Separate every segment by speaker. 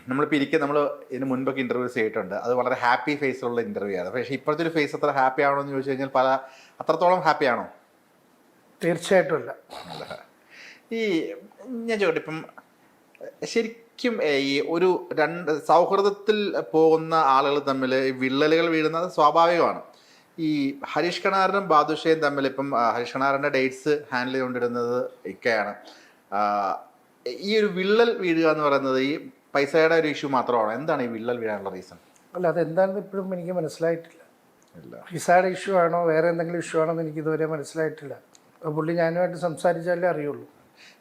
Speaker 1: നമ്മൾ ഇതിന് മുൻപൊക്കെ ഇൻ്റർവ്യൂസ് ചെയ്തിട്ടുണ്ട്. അത് വളരെ ഹാപ്പി ഫേസുള്ള ഇൻ്റർവ്യൂ ആണ്. പക്ഷേ ഇപ്പോഴത്തെ ഒരു ഫേസ് അത്ര ഹാപ്പി ആണോ എന്ന് ചോദിച്ചു കഴിഞ്ഞാൽ അത്രത്തോളം ഹാപ്പി ആണോ?
Speaker 2: തീർച്ചയായിട്ടും അല്ല.
Speaker 1: ഈ ഞാൻ ചോദിക്കട്ടെ, ഇപ്പം ശരിക്കും ഈ ഒരു സൗഹൃദത്തിൽ പോകുന്ന ആളുകൾ തമ്മിൽ വിള്ളലുകൾ വീഴുന്നത് സ്വാഭാവികമാണ്. ഈ ഹരീഷ് കണാരനും ബാദുഷയും തമ്മിൽ ഇപ്പം ഹരീഷ് കണാറിൻ്റെ ഡേറ്റ്സ് ഹാൻഡിൽ ചെയ്തുകൊണ്ടിരുന്നത് ഇക്കയാണ്. ഈ ഒരു വിള്ളൽ വീഴുക എന്ന് പറയുന്നത് ഈ പൈസയുടെ ഒരു ഇഷ്യൂ മാത്രമാണോ? എന്താണ് ഈ വിള്ളൽ വീഴാനുള്ള റീസൺ?
Speaker 2: അല്ല, അതെന്താണെന്ന് ഇപ്പോഴും എനിക്ക് മനസ്സിലായിട്ടില്ല. പൈസയുടെ ഇഷ്യൂ ആണോ വേറെ എന്തെങ്കിലും ഇഷ്യൂ ആണോ എന്ന് എനിക്ക് ഇതുവരെ മനസ്സിലായിട്ടില്ല. പുള്ളി ഞാനുമായിട്ട് സംസാരിച്ചാലേ അറിയുള്ളൂ.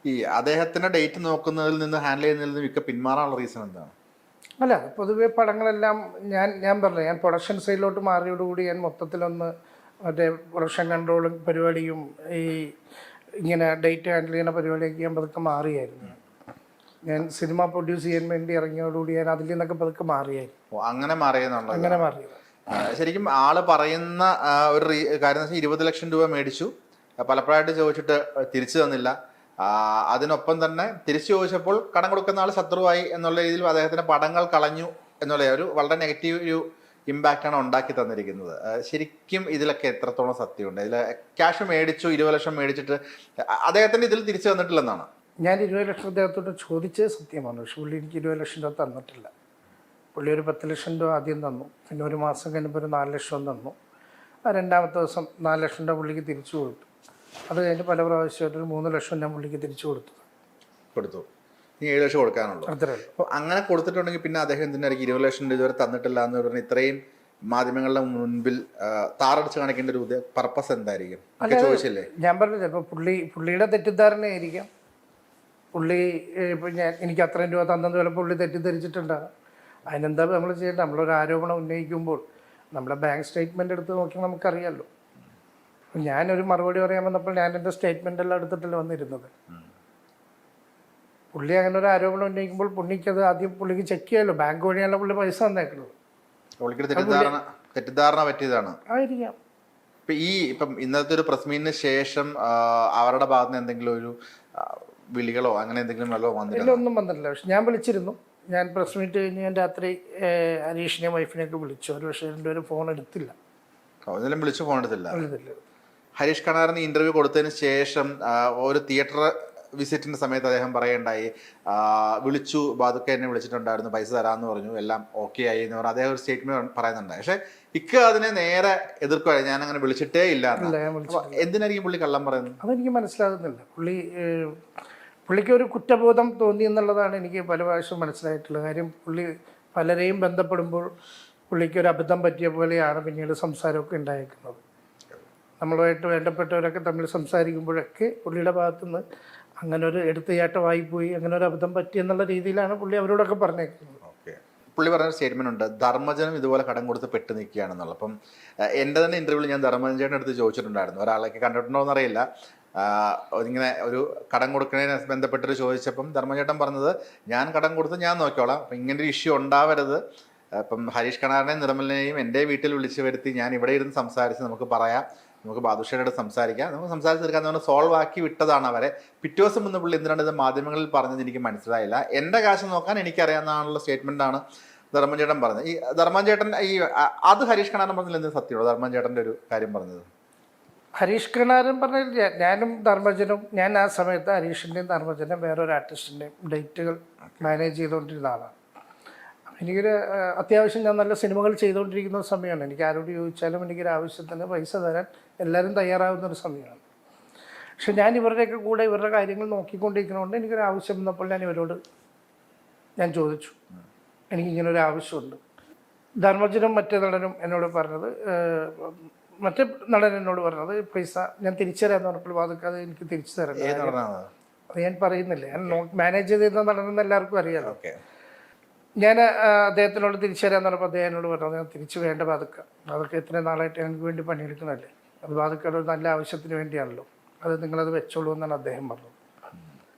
Speaker 1: ഈ അദ്ദേഹത്തിൻ്റെ ഡേറ്റ് നോക്കുന്നതിൽ നിന്ന് ഹാൻഡിൽ ചെയ്യുന്നതിൽ നിന്ന് മിക്ക പിന്മാറാനുള്ള റീസൺ എന്താണ്?
Speaker 2: അല്ല, പൊതുവേ പടങ്ങളെല്ലാം ഞാൻ പറഞ്ഞു, ഞാൻ പ്രൊഡക്ഷൻ സൈഡിലോട്ട് മാറിയോടുകൂടി ഞാൻ മൊത്തത്തിലൊന്ന് മറ്റേ പ്രൊഡക്ഷൻ കൺട്രോളും പരിപാടിയും ഈ ഇങ്ങനെ ഡേറ്റ് ഹാൻഡിൽ ചെയ്യുന്ന പരിപാടിയൊക്കെ ഞാൻ പതുക്കെ മാറിയായിരുന്നു. ഞാൻ സിനിമ പ്രൊഡ്യൂസ് ചെയ്യാൻ വേണ്ടി ഇറങ്ങിയോടുകൂടി ഞാൻ അതിൽ നിന്നൊക്കെ പതുക്കെ മാറിയായിരുന്നു.
Speaker 1: അങ്ങനെ മാറിയെന്നുള്ളത്?
Speaker 2: അങ്ങനെ മാറിയത്.
Speaker 1: ശരിക്കും ആള് പറയുന്ന ഒരു കാര്യം എന്ന് വെച്ചാൽ 20 ലക്ഷം രൂപ മേടിച്ചു, പലപ്പോഴായിട്ട് ചോദിച്ചിട്ട് തിരിച്ചു തന്നില്ല. അതിനൊപ്പം തന്നെ തിരിച്ചു ചോദിച്ചപ്പോൾ കടം കൊടുക്കുന്ന ആൾ ശത്രുവായി എന്നുള്ള രീതിയിൽ അദ്ദേഹത്തിന്റെ പടങ്ങൾ കളഞ്ഞു എന്നുള്ള ഒരു വളരെ നെഗറ്റീവ് ഒരു ഇമ്പാക്റ്റാണ് ഉണ്ടാക്കി തന്നിരിക്കുന്നത്. ശരിക്കും ഇതിലൊക്കെ എത്രത്തോളം സത്യമുണ്ട്? ഇതിൽ ക്യാഷ് മേടിച്ചു, 20 ലക്ഷം മേടിച്ചിട്ട് അദ്ദേഹത്തിന്റെ ഇതിൽ തിരിച്ചു തന്നിട്ടില്ലെന്നാണ്?
Speaker 2: ഞാൻ 20 ലക്ഷം അദ്ദേഹത്തോട്ട് ചോദിച്ചത് സത്യമാണ്. പക്ഷെ പുള്ളി എനിക്ക് 20 ലക്ഷം രൂപ തന്നിട്ടില്ല. പുള്ളി ഒരു 10 ലക്ഷം രൂപ ആദ്യം തന്നു, പിന്നെ ഒരു മാസം കഴിഞ്ഞപ്പോൾ ഒരു 4 ലക്ഷം തന്നു. രണ്ടാമത്തെ ദിവസം 4 ലക്ഷം രൂപ പുള്ളിക്ക് തിരിച്ചു കൊടുത്തു. അത് കഴിഞ്ഞ് പല പ്രാവശ്യമായിട്ട് ഒരു 3 ലക്ഷം ഞാൻ പുള്ളിക്ക് തിരിച്ചു കൊടുത്തു.
Speaker 1: ഈ 7 ലക്ഷം കൊടുക്കാനുള്ളൂ.
Speaker 2: അത്രേ.
Speaker 1: അപ്പോൾ അങ്ങനെ കൊടുത്തിട്ടുണ്ടെങ്കിൽ പിന്നെ അദ്ദേഹം എന്തിനായിരിക്കും 20 ലക്ഷം രൂപ ഇതുവരെ തന്നിട്ടില്ല എന്ന് പറഞ്ഞാൽ ഇത്രയും മാധ്യമങ്ങളുടെ മുൻപിൽ താറടിച്ച് കാണിക്കേണ്ട ഒരു പർപ്പസ് എന്തായിരിക്കും? ചോദിച്ചില്ലേ?
Speaker 2: ഞാൻ പറഞ്ഞു, ചിലപ്പോൾ പുള്ളിയുടെ തെറ്റിദ്ധാരണയായിരിക്കാം. പുള്ളി ഇപ്പം എനിക്ക് അത്രയും രൂപ തന്നെന്ന് ചിലപ്പോൾ പുള്ളി തെറ്റിദ്ധരിച്ചിട്ടുണ്ടാകും. അതിനെന്താ നമ്മൾ ചെയ്യേണ്ടത്? നമ്മളൊരു ആരോപണം ഉന്നയിക്കുമ്പോൾ നമ്മുടെ ബാങ്ക് സ്റ്റേറ്റ്മെൻറ്റ് എടുത്ത് നോക്കിയാൽ നമുക്കറിയാമല്ലോ. ഞാനൊരു മറുപടി പറയാൻ വന്നപ്പോൾ ഞാൻ എൻ്റെ സ്റ്റേറ്റ്മെൻ്റ് എല്ലാം എടുത്തിട്ടല്ലേ വന്നിരുന്നത്. പുള്ളി അങ്ങനെ ഒരു ആരോപണം ഉന്നയിക്കുമ്പോൾ പുള്ളിക്കത് ആദ്യം പുള്ളിക്ക് ചെക്ക് ചെയ്യാമല്ലോ. ബാങ്ക് വഴിയാണല്ലോ പുള്ളി പൈസ തന്നേക്കുന്നത്.
Speaker 1: തെറ്റിദ്ധാരണ പറ്റിയതാണ്
Speaker 2: ആയിരിക്കാം.
Speaker 1: ഇപ്പം ഇന്നത്തെ ഒരു പ്രസ് മീറ്റിന് ശേഷം അവരുടെ ഭാഗത്ത് നിന്ന് എന്തെങ്കിലും ഒരു വിളികളോ അങ്ങനെ എന്തെങ്കിലും വന്നില്ല?
Speaker 2: ഒന്നും വന്നിട്ടില്ല. പക്ഷെ ഞാൻ വിളിച്ചിരുന്നു. ഞാൻ പ്രസ് മീറ്റ് കഴിഞ്ഞ് ഞാൻ രാത്രി ഹരീഷിനെയും വൈഫിനെയൊക്കെ വിളിച്ചു. ഒരു പക്ഷേ രണ്ടുപേരും ഫോൺ എടുത്തില്ല.
Speaker 1: വിളിച്ചു ഫോൺ എടുത്തില്ല. ഹരീഷ് കണാറിന് ഇന്റർവ്യൂ കൊടുത്തതിന് ശേഷം ഒരു തിയേറ്റർ വിസിറ്റിന്റെ സമയത്ത് അദ്ദേഹം പറയുണ്ടായി, വിളിച്ചു, ബാദുക്ക എന്നെ വിളിച്ചിട്ടുണ്ടായിരുന്നു, പൈസ തരാമെന്ന് പറഞ്ഞു, എല്ലാം ഓക്കെ ആയി എന്ന് പറഞ്ഞു അദ്ദേഹം ഒരു സ്റ്റേറ്റ്മെന്റ് പറയുന്നുണ്ടായി. പക്ഷെ അതിനെ നേരെ എതിർക്കുകയാണ്, ഞാൻ അങ്ങനെ വിളിച്ചിട്ടേ ഇല്ല. എന്തിനായിരിക്കും പുള്ളി കള്ളം പറയുന്നത്?
Speaker 2: അതെനിക്ക് മനസ്സിലാകുന്നില്ല. പുള്ളിക്ക് ഒരു കുറ്റബോധം തോന്നി എന്നുള്ളതാണ് എനിക്ക് പല പ്രാവശ്യം മനസ്സിലായിട്ടുള്ള കാര്യം. പുള്ളി പലരെയും ബന്ധപ്പെടുമ്പോൾ പുള്ളിക്ക് ഒരു അബദ്ധം പറ്റിയ പോലെയാണ് പിന്നീട് സംസാരമൊക്കെ ഉണ്ടായിരിക്കുന്നത്. നമ്മളുമായിട്ട് വേണ്ടപ്പെട്ടവരൊക്കെ തമ്മിൽ സംസാരിക്കുമ്പോഴൊക്കെ പുള്ളിയുടെ ഭാഗത്തുനിന്ന് അങ്ങനെ ഒരു എടുത്തുചാട്ടമായിപ്പോയി, അങ്ങനെ ഒരു അബദ്ധം പറ്റി എന്നുള്ള രീതിയിലാണ് പുള്ളി അവരോടൊക്കെ പറഞ്ഞേക്കുന്നത്.
Speaker 1: പുള്ളി പറഞ്ഞ സ്റ്റേറ്റ്മെന്റ് ഉണ്ട്, ധർമ്മജനം ഇതുപോലെ കടം കൊടുത്ത് പെട്ട് നിൽക്കുകയാണെന്നുള്ളത്. അപ്പം എൻ്റെ തന്നെ ഇന്റർവ്യൂവിൽ ഞാൻ ധർമ്മജൻ ചേട്ടൻ്റെ അടുത്ത് ചോദിച്ചിട്ടുണ്ടായിരുന്നു, ഒരാളൊക്കെ കണ്ടിട്ടുണ്ടോ എന്നറിയില്ല, ഇങ്ങനെ ഒരു കടം കൊടുക്കുന്നതിനെ ബന്ധപ്പെട്ടിട്ട് ചോദിച്ചപ്പം ധർമ്മചേട്ടൻ പറഞ്ഞത്, ഞാൻ കടം കൊടുത്ത് ഞാൻ നോക്കിക്കോളാം, അപ്പം ഇങ്ങനെ ഒരു ഇഷ്യൂ ഉണ്ടാവരുത്. ഇപ്പം ഹരീഷ് കണാറിനെയും നിർമ്മലിനെയും എൻ്റെ വീട്ടിൽ വിളിച്ചു വരുത്തി ഞാൻ ഇവിടെ ഇരുന്ന് സംസാരിച്ച് നമുക്ക് പറയാം, നമുക്ക് ബാദുഷയുടെ സംസാരിക്കാം, നമുക്ക് സംസാരിച്ച് തീർക്കാൻ നമ്മൾ സോൾവ് ആക്കി വിട്ടതാണ് അവരെ. പിറ്റേ ദിവസം മുന്ന് പുള്ളി എന്തിനാണ് ഇത് മാധ്യമങ്ങളിൽ പറഞ്ഞത് എനിക്ക് മനസ്സിലായില്ല, എൻ്റെ കാശ് നോക്കാൻ എനിക്കറിയാവുന്നതാണുള്ള സ്റ്റേറ്റ്മെൻറ്റാണ് ധർമ്മചേട്ടൻ പറഞ്ഞത്. ഈ ധർമ്മചേട്ടൻ അത് ഹരീഷ് കണാരൻ പറഞ്ഞതിൽ എന്ത് സത്യമുള്ളൂ? ധർമ്മചേട്ടൻ്റെ ഒരു കാര്യം പറഞ്ഞത്
Speaker 2: ഹരീഷ് കണാരൻ പറഞ്ഞില്ല. ഞാനും ധർമ്മജനും ഞാൻ ആ സമയത്ത് ഹരീഷിൻ്റെയും ധർമ്മജനും വേറൊരു ആർട്ടിസ്റ്റിൻ്റെയും ഡേറ്റുകൾ മാനേജ് ചെയ്തുകൊണ്ടിരുന്ന ആളാണ്. എനിക്കൊരു അത്യാവശ്യം ഞാൻ നല്ല സിനിമകൾ ചെയ്തുകൊണ്ടിരിക്കുന്ന സമയമാണ്. എനിക്ക് ആരോട് ചോദിച്ചാലും എനിക്കൊരു ആവശ്യത്തിന് പൈസ തരാൻ എല്ലാവരും തയ്യാറാകുന്നൊരു സമയമാണ്. പക്ഷെ ഞാൻ ഇവരുടെയൊക്കെ കൂടെ ഇവരുടെ കാര്യങ്ങൾ നോക്കിക്കൊണ്ടിരിക്കുന്നതുകൊണ്ട് എനിക്കൊരു ആവശ്യം വന്നപ്പോൾ ഞാൻ ഇവരോട് ചോദിച്ചു, എനിക്കിങ്ങനൊരു ആവശ്യമുണ്ട്. ധർമ്മജനും മറ്റേ നടനും എന്നോട് പറഞ്ഞത്, മറ്റേ നടൻ എന്നോട് പറഞ്ഞത് പൈസ ഞാൻ തിരിച്ചു തരാമെന്ന് പറഞ്ഞപ്പോൾ അതൊക്കെ എനിക്ക് തിരിച്ചു തരണം. അത് ഞാൻ പറയുന്നില്ല. ഞാൻ മാനേജ് ചെയ്തിരുന്ന നടനെന്ന് എല്ലാവർക്കും അറിയാമല്ലോ. ഞാൻ അദ്ദേഹത്തിനോട് തിരിച്ചു തരാമെന്ന് പറഞ്ഞപ്പോൾ അദ്ദേഹം എന്നോട് പറഞ്ഞത്, ഞാൻ തിരിച്ചു വേണ്ട അതൊക്കെ ഇത്രയും നാളായിട്ട് ഞങ്ങൾക്ക് വേണ്ടി പണിയെടുക്കുന്നതല്ലേ, അത് ബാധക്കാട് ഒരു നല്ല ആവശ്യത്തിന് വേണ്ടിയാണല്ലോ, അത് നിങ്ങളത് വെച്ചോളൂ എന്നാണ് അദ്ദേഹം പറഞ്ഞത്.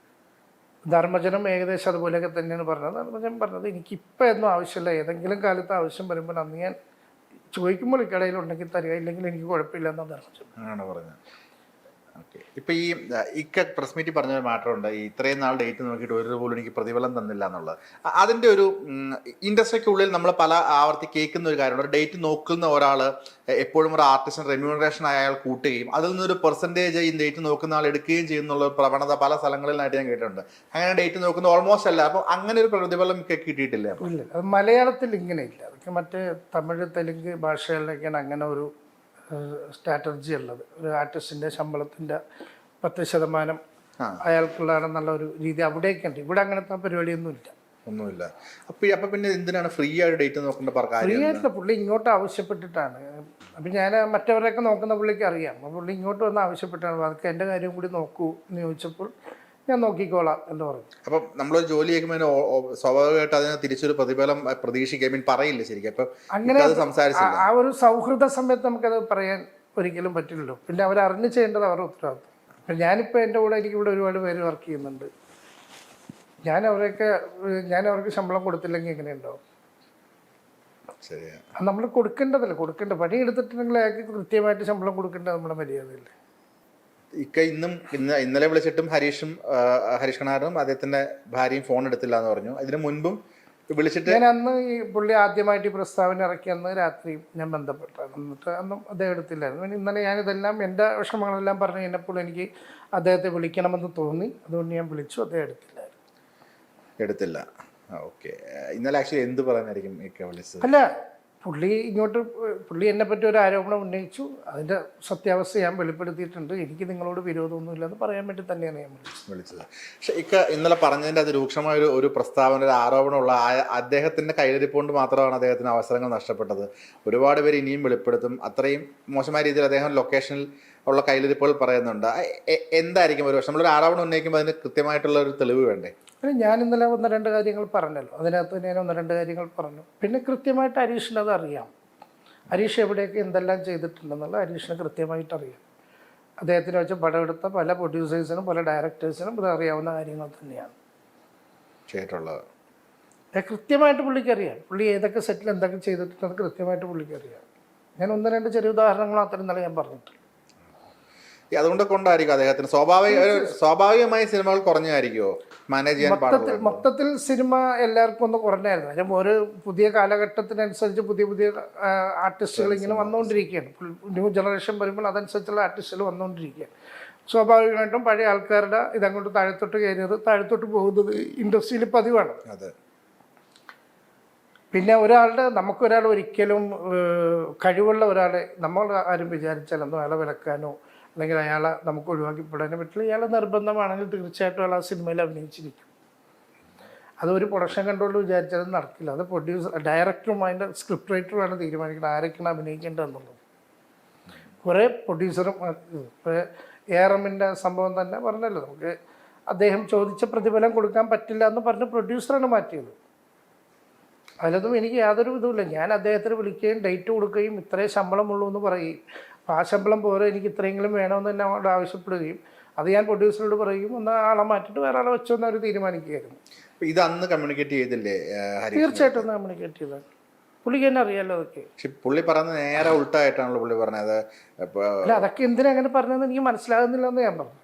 Speaker 2: ധർമ്മജനം ഏകദേശം അതുപോലെയൊക്കെ തന്നെയാണ് പറഞ്ഞത്. ധർമ്മജനം പറഞ്ഞത്, എനിക്കിപ്പോൾ ഒന്നും ആവശ്യമില്ല, ഏതെങ്കിലും കാലത്ത് ആവശ്യം വരുമ്പോൾ അന്ന് ഞാൻ ചോദിക്കുമ്പോൾ ഇക്കടയിൽ ഉണ്ടെങ്കിൽ തരിക, ഇല്ലെങ്കിൽ എനിക്ക് കുഴപ്പമില്ല എന്നാണ് ധർമ്മജനം
Speaker 1: അങ്ങനെ പറഞ്ഞത്. ഓക്കെ. ഇപ്പൊ ഈ ഇക്ക പ്രസ് മീറ്റിൽ പറഞ്ഞ ഒരു മാറ്ററുണ്ട്, ഈ ഇത്രയും നാൾ ഡേറ്റ് നോക്കിയിട്ട് ഒരു പോലും എനിക്ക് പ്രതിഫലം തന്നില്ല എന്നുള്ളത്. അതിന്റെ ഒരു ഇൻഡസ്ട്രിക്കുള്ളിൽ നമ്മൾ പല ആവർത്തി കേൾക്കുന്ന ഒരു കാര്യമുണ്ട്. ഒരു ഡേറ്റ് നോക്കുന്ന ഒരാൾ എപ്പോഴും ഒരു ആർട്ടിസ്റ്റിന് റെമ്യൂണറേഷൻ അയാൾ കൂട്ടുകയും അതിൽ നിന്നൊരു പെർസെൻറ്റേജ് ഈ ഡേറ്റ് നോക്കുന്ന ആൾ എടുക്കുകയും ചെയ്യുന്നുള്ള ഒരു പ്രവണത പല സ്ഥലങ്ങളിലായിട്ട് ഞാൻ കേട്ടിട്ടുണ്ട്. അങ്ങനെ ഡേറ്റ് നോക്കുന്ന ഓൾമോസ്റ്റ് അല്ല. അപ്പോൾ അങ്ങനെ ഒരു പ്രതിഫലം കിട്ടിയിട്ടില്ല.
Speaker 2: ഇല്ല, അത് മലയാളത്തിൽ ഇങ്ങനെ ഇല്ല. അതൊക്കെ മറ്റ് തമിഴ് തെലുങ്ക് ഭാഷകളിലൊക്കെയാണ് അങ്ങനെ ഒരു സ്ട്രാറ്റജി ഉള്ളത്. ഒരു ആർട്ടിസ്റ്റിൻ്റെ ശമ്പളത്തിൻ്റെ 10% അയാൾക്കുള്ളതാണെന്നുള്ള ഒരു രീതി അവിടെയൊക്കെ ഉണ്ട്. ഇവിടെ അങ്ങനത്തെ പരിപാടിയൊന്നും ഇല്ല,
Speaker 1: ഒന്നുമില്ല. അപ്പൊ പിന്നെ എന്തിനാണ് ഫ്രീ ആയിട്ട് ഡേറ്റ് നോക്കേണ്ട
Speaker 2: ഫ്രീ ആയിട്ടില്ല. പുള്ളി ഇങ്ങോട്ട് ആവശ്യപ്പെട്ടിട്ടാണ്. അപ്പം ഞാൻ മറ്റവരൊക്കെ നോക്കുന്ന പുള്ളിക്ക് അറിയാം. അപ്പോൾ പുള്ളി ഇങ്ങോട്ട് വന്ന് ആവശ്യപ്പെട്ടാണ്, അതൊക്കെ എൻ്റെ കാര്യം കൂടി നോക്കൂ എന്ന് ചോദിച്ചപ്പോൾ ഞാൻ നോക്കിക്കോളാം എന്ന് പറഞ്ഞു.
Speaker 1: അപ്പം നമ്മളൊരു ജോലി ചെയ്യുമ്പോൾ സ്വാഭാവികമായിട്ട് അതിന് തിരിച്ചൊരു പ്രതിഫലം പ്രതീക്ഷിക്കുക പറയില്ല ശരിക്കും. അപ്പം
Speaker 2: അങ്ങനെ
Speaker 1: സംസാരിച്ചില്ല.
Speaker 2: ആ ഒരു സൗഹൃദ സമയത്ത് നമുക്കത് പറയാൻ ഒരിക്കലും പറ്റില്ലല്ലോ. പിന്നെ അവരറിഞ്ഞ് ചെയ്യേണ്ടത് അവരുടെ ഉത്തരവാദിത്വം. അപ്പം ഞാനിപ്പോൾ എൻ്റെ കൂടെ എനിക്കിവിടെ ഒരുപാട് പേര് വർക്ക് ചെയ്യുന്നുണ്ട്. ഞാൻ അവർക്ക് ശമ്പളം കൊടുത്തില്ലെങ്കിൽ എങ്ങനെ ഉണ്ടാവും?
Speaker 1: ശരിയാണ്.
Speaker 2: നമ്മൾ കൊടുക്കേണ്ട പണി എടുത്തിട്ടുണ്ടെങ്കിൽ അയാൾക്ക് കൃത്യമായിട്ട് ശമ്പളം കൊടുക്കേണ്ടത് നമ്മുടെ മര്യാദയില്ലേ.
Speaker 1: ഇന്നലെ വിളിച്ചിട്ടും ഹരീഷ് കണാറും അദ്ദേഹത്തിന്റെ ഭാര്യയും ഫോൺ എടുത്തില്ല എന്ന് പറഞ്ഞു. ഇതിനു മുൻപും വിളിച്ചിട്ട്
Speaker 2: ഞാൻ അന്ന് ഈ പുള്ളി ആദ്യമായിട്ട് ഈ പ്രസ്താവന ഇറക്കി അന്ന് രാത്രി ഞാൻ ബന്ധപ്പെട്ടാണ്. എന്നിട്ട് അന്നും അദ്ദേഹം എടുത്തില്ലായിരുന്നു. പിന്നെ ഇന്നലെ ഞാനിതെല്ലാം എൻ്റെ വിഷമങ്ങളെല്ലാം പറഞ്ഞു കഴിഞ്ഞപ്പോൾ എനിക്ക് അദ്ദേഹത്തെ വിളിക്കണമെന്ന് തോന്നി. അതുകൊണ്ട് ഞാൻ വിളിച്ചു. അദ്ദേഹം
Speaker 1: എടുത്തില്ല. ഓക്കെ. ഇന്നലെ ആക്ച്വലി എന്ത് പറയാനായിരിക്കും വിളിച്ചത്?
Speaker 2: അല്ല, പുള്ളി എന്നെ പറ്റി ഒരു ആരോപണം ഉന്നയിച്ചു. അതിൻ്റെ സത്യാവസ്ഥ ഞാൻ വെളിപ്പെടുത്തിയിട്ടുണ്ട്. എനിക്ക് നിങ്ങളോട് വിരോധമൊന്നുമില്ല എന്ന് പറയാൻ വേണ്ടി തന്നെയാണ് ഞാൻ
Speaker 1: വിളിച്ചത്. പക്ഷെ ഇന്നലെ പറഞ്ഞതിൻ്റെ അത് രൂക്ഷമായ ഒരു പ്രസ്താവന, ഒരു ആരോപണമുള്ള അദ്ദേഹത്തിൻ്റെ കയ്യിലിരിപ്പുകൊണ്ട് മാത്രമാണ് അദ്ദേഹത്തിന് അവസരങ്ങൾ നഷ്ടപ്പെട്ടത്. ഒരുപാട് പേര് ഇനിയും വെളിപ്പെടുത്തും. അത്രയും മോശമായ രീതിയിൽ അദ്ദേഹം ലൊക്കേഷനിൽ ഉള്ള കയ്യിലിരിപ്പുകൾ പറയുന്നുണ്ട്. എന്തായിരിക്കും ഒരു പക്ഷെ നമ്മളൊരു ആരോപണം ഉന്നയിക്കുമ്പോൾ അതിന് കൃത്യമായിട്ടുള്ള ഒരു തെളിവ് വേണ്ടേ?
Speaker 2: ഞാൻ ഇന്നലെ 1-2 കാര്യങ്ങൾ പറഞ്ഞല്ലോ. അതിനകത്ത് ഞാൻ 1-2 കാര്യങ്ങൾ പറഞ്ഞു. പിന്നെ കൃത്യമായിട്ട് ഹരീഷിന് അത് അറിയാം. ഹരീഷ് എവിടെയൊക്കെ എന്തെല്ലാം ചെയ്തിട്ടുണ്ടെന്നുള്ള ഹരീഷിന് കൃത്യമായിട്ട് അറിയാം. അദ്ദേഹത്തിന് വെച്ച് പടമെടുത്ത പല പ്രൊഡ്യൂസേഴ്സിനും പല ഡയറക്ടേഴ്സിനും ഇത് അറിയാവുന്ന കാര്യങ്ങൾ തന്നെയാണ്
Speaker 1: ചെയ്തിട്ടുള്ളത്.
Speaker 2: കൃത്യമായിട്ട് പുള്ളിക്കറിയാം. പുള്ളി ഏതൊക്കെ സെറ്റിൽ എന്തൊക്കെ ചെയ്തിട്ടുണ്ടെന്ന് കൃത്യമായിട്ട് പുള്ളിക്കറിയാം. ഞാൻ 1-2 ചെറിയ ഉദാഹരണങ്ങൾ മാത്രം ഇന്നലെ ഞാൻ പറഞ്ഞിട്ടുണ്ട്.
Speaker 1: അതുകൊണ്ട് കൊണ്ടായിരിക്കും അദ്ദേഹത്തിന് സ്വാഭാവികമായി സിനിമകൾ കുറഞ്ഞായിരിക്കുമോ മാനേജ് ചെയ്യാൻ?
Speaker 2: മൊത്തത്തിൽ സിനിമ എല്ലാവർക്കും ഒന്ന് കുറഞ്ഞായിരുന്നു. അതിന് ഒരു പുതിയ കാലഘട്ടത്തിനനുസരിച്ച് പുതിയ ആർട്ടിസ്റ്റുകൾ ഇങ്ങനെ വന്നുകൊണ്ടിരിക്കുകയാണ്. ന്യൂ ജനറേഷൻ വരുമ്പോൾ അതനുസരിച്ചുള്ള ആർട്ടിസ്റ്റുകൾ വന്നുകൊണ്ടിരിക്കുകയാണ്. സ്വാഭാവികമായിട്ടും പഴയ ആൾക്കാരുടെ ഇതങ്ങോട്ട് താഴത്തോട്ട് പോകുന്നത് ഇൻഡസ്ട്രിയിൽ പതിവാണ്. പിന്നെ നമുക്കൊരാൾ ഒരിക്കലും കഴിവുള്ള ഒരാളെ നമ്മൾ ആരും വിചാരിച്ചാലൊന്നും അയാളെ വിലക്കാനോ അല്ലെങ്കിൽ അയാളെ നമുക്ക് ഒഴിവാക്കിപ്പെടാനോ പറ്റില്ല. ഇയാളെ നിർബന്ധമാണെങ്കിൽ തീർച്ചയായിട്ടും അയാൾ ആ സിനിമയിൽ അഭിനയിച്ചിരിക്കും. അതൊരു പ്രൊഡക്ഷൻ കൺട്രോൾ വിചാരിച്ചാലും നടക്കില്ല. അത് ഡയറക്ടറും അതിൻ്റെ സ്ക്രിപ്റ്റ് റൈറ്ററുമാണ് തീരുമാനിക്കുന്നത് ആരൊക്കെയാണ് അഭിനയിക്കേണ്ടതെന്നുള്ളത്. കുറേ പ്രൊഡ്യൂസറും ARMൻ്റെ സംഭവം തന്നെ പറഞ്ഞല്ലോ, നമുക്ക് അദ്ദേഹം ചോദിച്ച പ്രതിഫലം കൊടുക്കാൻ പറ്റില്ല എന്ന് പറഞ്ഞ് പ്രൊഡ്യൂസറാണ് മാറ്റിയത്. അതിലൊന്നും എനിക്ക് യാതൊരു ഇതുമില്ല. ഞാൻ അദ്ദേഹത്തിന് വിളിക്കുകയും ഡേറ്റ് കൊടുക്കുകയും ഇത്രയും ശമ്പളമുള്ളൂ എന്ന് പറയുകയും അപ്പോൾ ആ ശമ്പളം പോരെ എനിക്ക് ഇത്രയെങ്കിലും വേണമെന്ന് തന്നെ അവരോട് ആവശ്യപ്പെടുകയും അത് ഞാൻ പ്രൊഡ്യൂസറോട് പറയുകയും ഒന്ന് ആളെ മാറ്റിയിട്ട് വേറെ ആളെ വെച്ചോന്ന് അവർ തീരുമാനിക്കുകയായിരുന്നു.
Speaker 1: ഇത് അന്ന് കമ്മ്യൂണിക്കേറ്റ് ചെയ്തില്ലേ?
Speaker 2: തീർച്ചയായിട്ടും ഒന്ന് കമ്മ്യൂണിക്കേറ്റ് ചെയ്തത്. പുള്ളിക്ക് തന്നെ അറിയാമല്ലോ അതൊക്കെ.
Speaker 1: പക്ഷെ പുള്ളി പറഞ്ഞത് നേരെ ഉൾട്ടായിട്ടാണല്ലോ പുള്ളി പറഞ്ഞത്.
Speaker 2: അല്ല, അതൊക്കെ എന്തിനാ അങ്ങനെ പറഞ്ഞതെന്ന് എനിക്ക് മനസ്സിലാകുന്നില്ല എന്ന് ഞാൻ പറഞ്ഞു.